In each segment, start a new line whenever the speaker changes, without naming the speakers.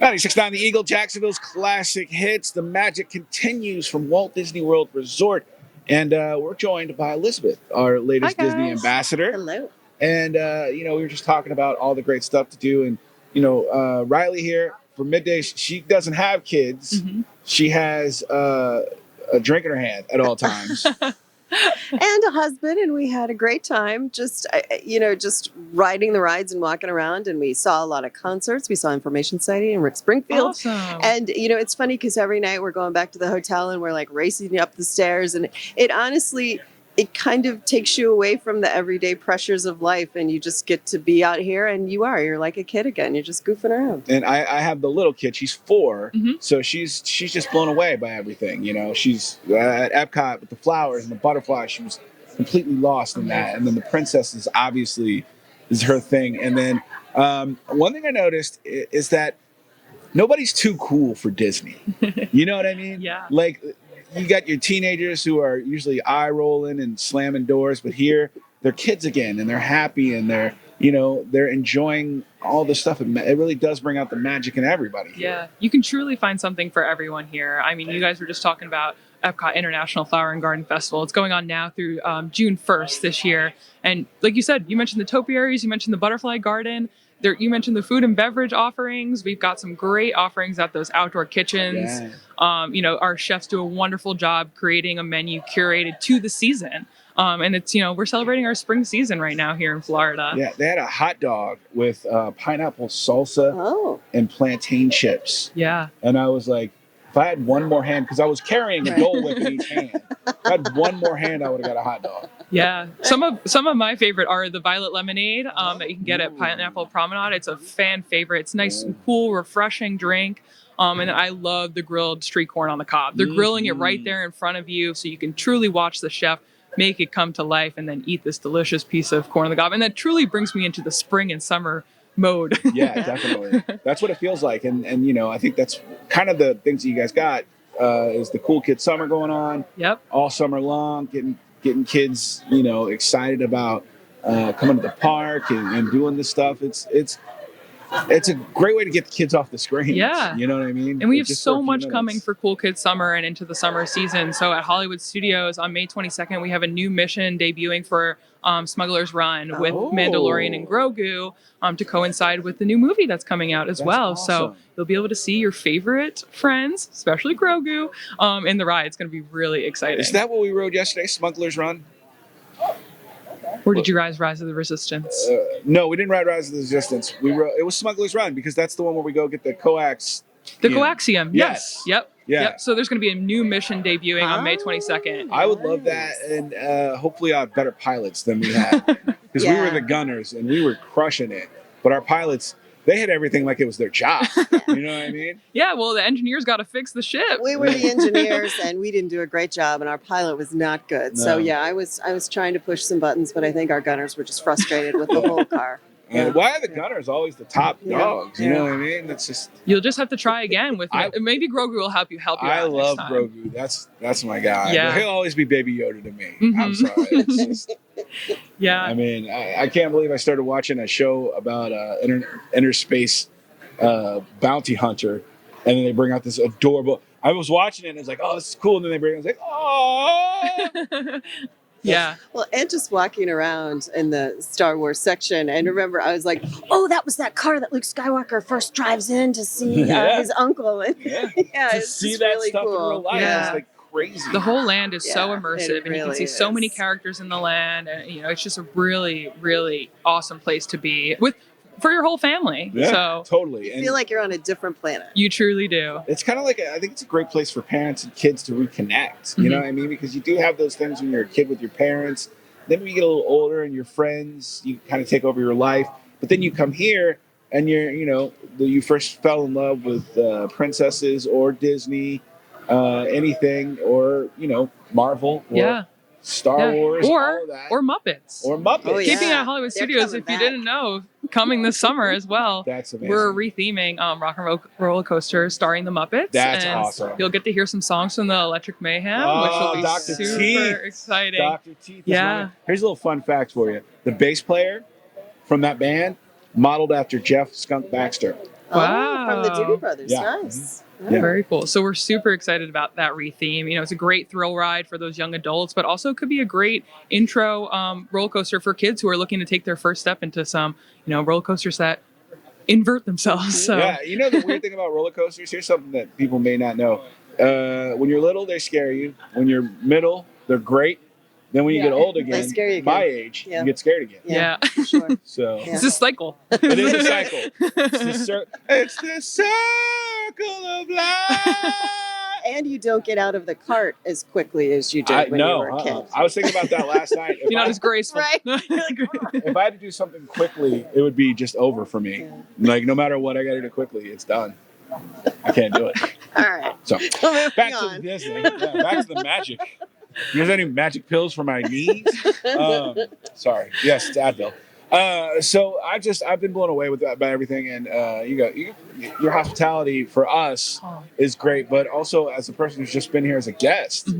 96.9 The Eagle, Jacksonville's classic hits. The magic continues from Walt Disney World Resort. And we're joined by Elizabeth, our latest Disney ambassador.
Hello.
And, we were just talking about all the great stuff to do. And, Riley here for midday, she doesn't have kids. Mm-hmm. She has a drink in her hand at all times.
And a husband, and we had a great time just riding the rides and walking around, and we saw a lot of concerts. We saw Information Society and Rick Springfield.
Awesome.
And, it's funny because every night we're going back to the hotel and we're like racing up the stairs, and it honestly, it kind of takes you away from the everyday pressures of life, and you just get to be out here, and you're like a kid again. You're just goofing around.
And I have the little kid. She's 4, so she's just blown away by everything. She's at Epcot with the flowers and the butterflies. She was completely lost in that. And then the princesses obviously is her thing. And then one thing I noticed is that nobody's too cool for Disney. You know what I mean?
Yeah.
Like, you got your teenagers who are usually eye rolling and slamming doors, but here they're kids again, and they're happy, and they're enjoying all the stuff. It really does bring out the magic in everybody.
Yeah, you can truly find something for everyone here. I mean, you guys were just talking about Epcot International Flower and Garden Festival. It's going on now through June 1st this year. And like you said, you mentioned the topiaries, you mentioned the butterfly garden. You mentioned the food and beverage offerings. We've got some great offerings at those outdoor kitchens. Yeah. Our chefs do a wonderful job creating a menu curated to the season. And it's, we're celebrating our spring season right now here in Florida.
Yeah, they had a hot dog with pineapple salsa and plantain chips.
Yeah.
And I was like, if I had one more hand, because I was carrying a Dole Whip in each hand. If I had one more hand, I would have got a hot dog.
Yeah, some of my favorite are the violet lemonade that you can get at Pineapple Promenade. It's a fan favorite. It's nice and cool, refreshing drink. And I love the grilled street corn on the cob. They're grilling it right there in front of you, so you can truly watch the chef make it come to life and then eat this delicious piece of corn on the cob. And that truly brings me into the spring and summer mode.
Yeah, definitely. That's what it feels like. And I think that's kind of the things that you guys got is the Cool Kid Summer going on.
Yep.
All summer long, getting kids, excited about coming to the park and doing this stuff. It's a great way to get the kids off the screens.
Yeah.
You know what I mean?
And we have so much coming for Cool Kids Summer and into the summer season. So at Hollywood Studios on May 22nd, we have a new mission debuting for Smugglers Run with Mandalorian and Grogu to coincide with the new movie that's coming out as well.
Awesome.
So you'll be able to see your favorite friends, especially Grogu, in the ride. It's going to be really exciting.
Is that what we rode yesterday, Smugglers Run?
Or did you Rise of the Resistance?
No, we didn't ride Rise of the Resistance. It was Smugglers Run because that's the one where we go get the coax.
The coaxium, yes. Yep.
Yeah.
Yep. So there's going to be a new mission debuting on May 22nd.
I would love that, and hopefully I'll have better pilots than we had. Because we were the gunners, and we were crushing it. But our pilots, they had everything like it was their job. You know what I mean?
Yeah, well, the engineers got to fix the ship.
We were the engineers, and we didn't do a great job, and our pilot was not good. No. So, yeah, I was trying to push some buttons, but I think our gunners were just frustrated with the whole car.
Why are the gunners always the top dogs? You know what I mean? That's just.
You'll just have to try again with maybe Grogu will help you
I
out
love
next time.
Grogu. That's my guy.
Yeah.
But he'll always be Baby Yoda to me. I'm sorry. It's just,
yeah.
I mean, I can't believe I started watching a show about interspace bounty hunter, and then they bring out this adorable. I was watching it and it's like, oh, this is cool, and then they bring it. I was like, oh.
Yeah.
Well, and just walking around in the Star Wars section, and remember, I was like, "Oh, that was that car that Luke Skywalker first drives in to see his uncle." And
to
it's
see that
really
stuff
cool.
in real life is like crazy.
The whole land is so
Yeah,
immersive,
it
and you can
really
see so many
is.
characters in the land, and it's just a really, really awesome place to be for your whole family.
Yeah,
So
totally.
You feel like you're on a different planet.
you truly do.
It's kind of like I think it's a great place for parents and kids to reconnect. You know what I mean? Because you do have those things when you're a kid with your parents. Then when you get a little older and your friends, you kind of take over your life. But then you come here and you first fell in love with princesses or Disney, anything, or Marvel, or Star Wars, all of that.
or Muppets.
Or Muppets.
Oh, yeah.
Keeping it at Hollywood
They're
Studios,
coming
if you
back.
didn't know, coming this summer as well.
That's amazing.
We're retheming Rock and Roller Coaster starring the Muppets.
That's
and
awesome.
You'll get to hear some songs from the Electric Mayhem,
Oh,
which will be
Dr.
super
Teeth.
exciting.
Dr. Teeth.
Yeah.
Here's a little fun fact for you. The bass player from that band modeled after Jeff Skunk Baxter.
Oh, from the
Wow.
Doobie Brothers.
Yeah.
Nice.
Yeah.
Very cool. So we're super excited about that re-theme. You know, it's a great thrill ride for those young adults, but also could be a great intro roller coaster for kids who are looking to take their first step into some, roller coasters that invert themselves. So
Yeah, you know the weird thing about roller coasters? Here's something that people may not know. When you're little, they scare you. When you're middle, they're great. Then when you get old again,
scare you again.
my age,
Yeah.
you get scared again.
yeah.
Sure.
So
Yeah.
It's a cycle.
it is a cycle. It's the circle of life.
And you don't get out of the cart as quickly as you did when you were a kid.
I was thinking about that last night.
You're not as graceful.
Right.
If I had to do something quickly, it would be just over for me.
Yeah.
Like no matter what I got to do quickly, it's done. I can't do it.
All right.
So
Moving
back to
on.
Disney. Yeah, back to the magic. You guys have any magic pills for my knees? Sorry. Yes, it's Advil. So I've been blown away with that by everything, and your hospitality for us is great, but also as a person who's just been here as a guest,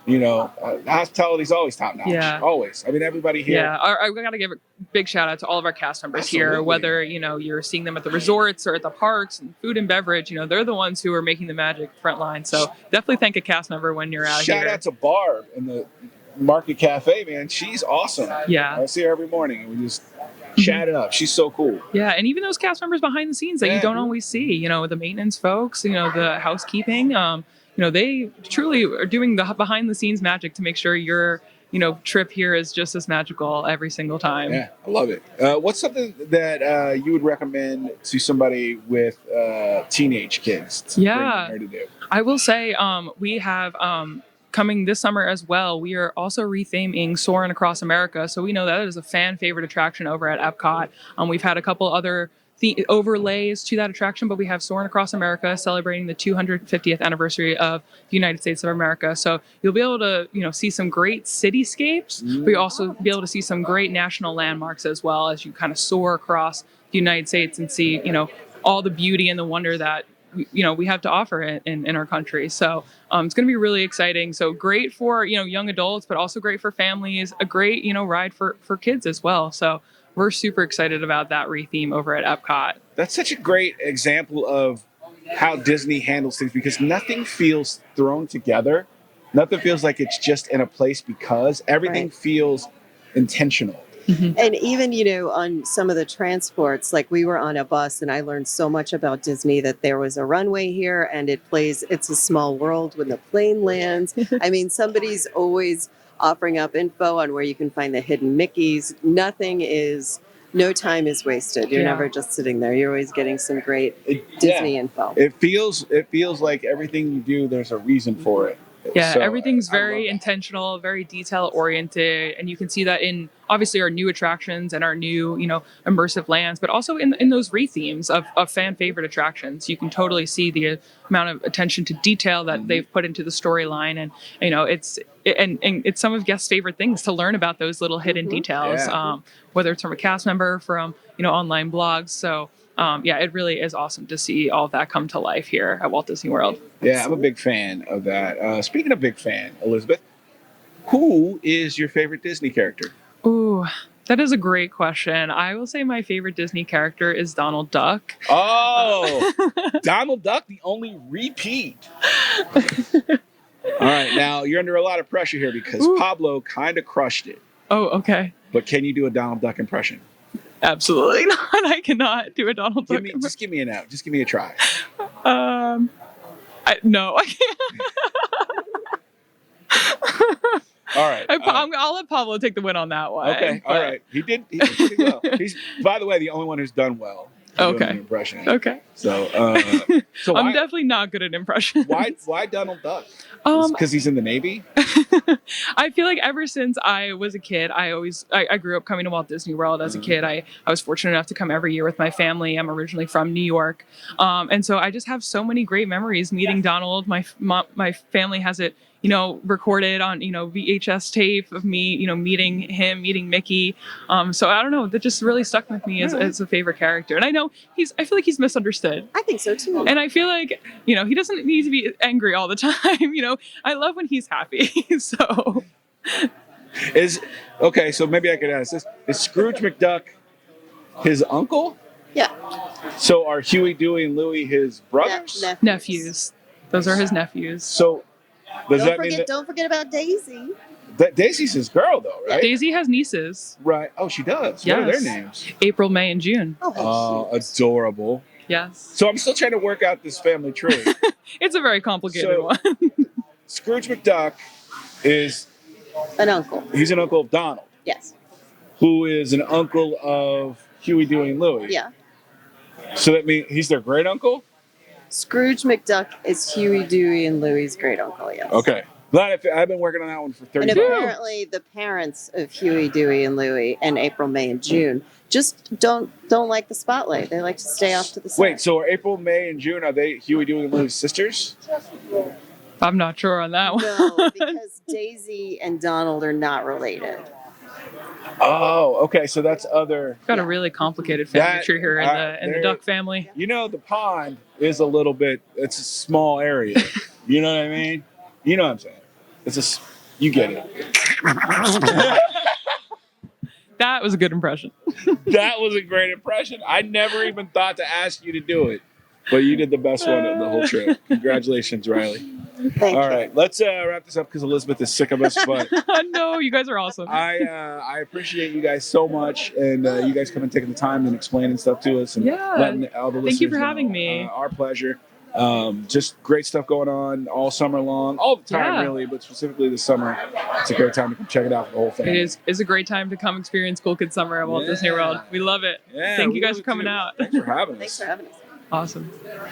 hospitality is always top notch.
Yeah.
Always. I mean, everybody here.
Yeah, I got to give a big shout out to all of our cast members here,
Absolutely.
whether, you're seeing them at the resorts or at the parks and food and beverage, they're the ones who are making the magic front line. So definitely thank a cast member when you're out
Shout
here.
out to Barb in the Market Cafe, man. She's awesome.
Yeah.
I see her every morning, and we just chat it up. She's so cool.
Yeah, and even those cast members behind the scenes that you don't always see, the maintenance folks, the housekeeping, they truly are doing the behind the scenes magic to make sure your, trip here is just as magical every single time.
Yeah, I love it. What's something that you would recommend to somebody with teenage kids to bring them here to do?
I will say we have coming this summer as well, we are also retheming Soarin' Across America. So we know that is a fan favorite attraction over at Epcot. We've had a couple other overlays to that attraction, but we have Soarin' Across America celebrating the 250th anniversary of the United States of America. So you'll be able to, see some great cityscapes, but you'll also be able to see some great national landmarks as well as you kind of soar across the United States and see, all the beauty and the wonder that we have to offer in our country. So it's going to be really exciting. So great for, young adults, but also great for families, a great, ride for kids as well. So we're super excited about that re-theme over at Epcot.
That's such a great example of how Disney handles things, because nothing feels thrown together. Nothing feels like it's just in a place because everything feels intentional.
Mm-hmm. And even, on some of the transports, like we were on a bus and I learned so much about Disney that there was a runway here and it plays It's a Small World when the plane lands. I mean, somebody's always offering up info on where you can find the hidden Mickeys. No time is wasted. You're never just sitting there. You're always getting some great Disney info.
It feels like everything you do, there's a reason for it.
Yeah,
So,
everything's
I
very
love that.
intentional, very detail oriented, and you can see that in obviously our new attractions and our new, immersive lands, but also in those re-themes of fan favorite attractions. You can totally see the amount of attention to detail that they've put into the storyline, and it's some of guests' favorite things to learn about those little hidden details,
Yeah.
whether it's from a cast member, from online blogs. So. It really is awesome to see all of that come to life here at Walt Disney World.
Yeah, I'm a big fan of that. Speaking of big fan, Elizabeth, who is your favorite Disney character?
Ooh, that is a great question. I will say my favorite Disney character is Donald Duck.
Oh, Donald Duck, the only repeat. All right, now you're under a lot of pressure here because Pablo kind of crushed it.
Oh, okay.
But can you do a Donald Duck impression?
Absolutely not. I cannot do a Donald Duck.
Just give me an out. Just give me a try.
No, I can't.
All right.
I'll let Pablo take the win on that one.
Okay. All right. He did pretty well. He's, by the way, the only one who's done well. Doing an impression.
Okay.
So
I'm definitely not good at impressions.
Why Donald Duck? Because he's in the Navy?
I feel like ever since I was a kid, I grew up coming to Walt Disney World as a kid. I was fortunate enough to come every year with my family. I'm originally from New York. And so I just have so many great memories meeting Donald. My family has it, recorded on, VHS tape of me, meeting him, meeting Mickey. So I don't know, that just really stuck with me as a favorite character. And I know I feel like he's misunderstood.
I think so too.
And I feel like, he doesn't need to be angry all the time. I love when he's happy. So
So maybe I could ask this. Is Scrooge McDuck his uncle?
Yeah.
So are Huey, Dewey, and Louie his brothers?
Nephews. Those are his nephews.
So does that mean
Don't forget about Daisy.
that Daisy's his girl, though, right?
Daisy has nieces.
Right. Oh, she does.
Yes.
What are their names?
April, May, and June.
Oh,
Adorable.
Yes.
So I'm still trying to work out this family tree.
It's a very complicated
So-
one.
Scrooge McDuck is
an uncle.
he's an uncle of Donald,
Yes.
who is an uncle of Huey, Dewey, and Louie.
Yeah.
So that means he's their great uncle?
Scrooge McDuck is Huey, Dewey, and Louie's great uncle. Yes.
Okay. Glad I've been working on that one for 30
And
years.
apparently, the parents of Huey, Dewey, and Louie, and April, May, and June just don't like the spotlight. They like to stay off to the side.
Wait, so are April, May, and June, are they Huey, Dewey, and Louie's sisters?
I'm not sure on that one.
No, because Daisy and Donald are not related.
Oh, okay. So that's other.
Got a really complicated family
That-
tree here in the duck family.
You know, the pond is a little bit. It's a small area. You know what I mean? You know what I'm saying? You get it.
That was a good impression.
That was a great impression. I never even thought to ask you to do it, but you did the best one of the whole trip. Congratulations, Riley.
Thank
All
you.
right, let's wrap this up because Elizabeth is sick of us. But
No, you guys are awesome.
I appreciate you guys so much, and you guys coming taking the time and explaining stuff to us and
Yeah.
letting all the listeners
Thank you for
know.
having me.
Our pleasure. Just great stuff going on all summer long, all the time
Yeah.
really, but specifically this summer. It's a great time to come check it out for the whole
It
family.
is a great time to come experience Cool Kid Summer at Walt Disney
Yeah.
World. We love it.
Yeah,
Thank
we
you guys
love
for
it
coming
too.
out.
Thanks for having us.
Thanks for having us.
Awesome.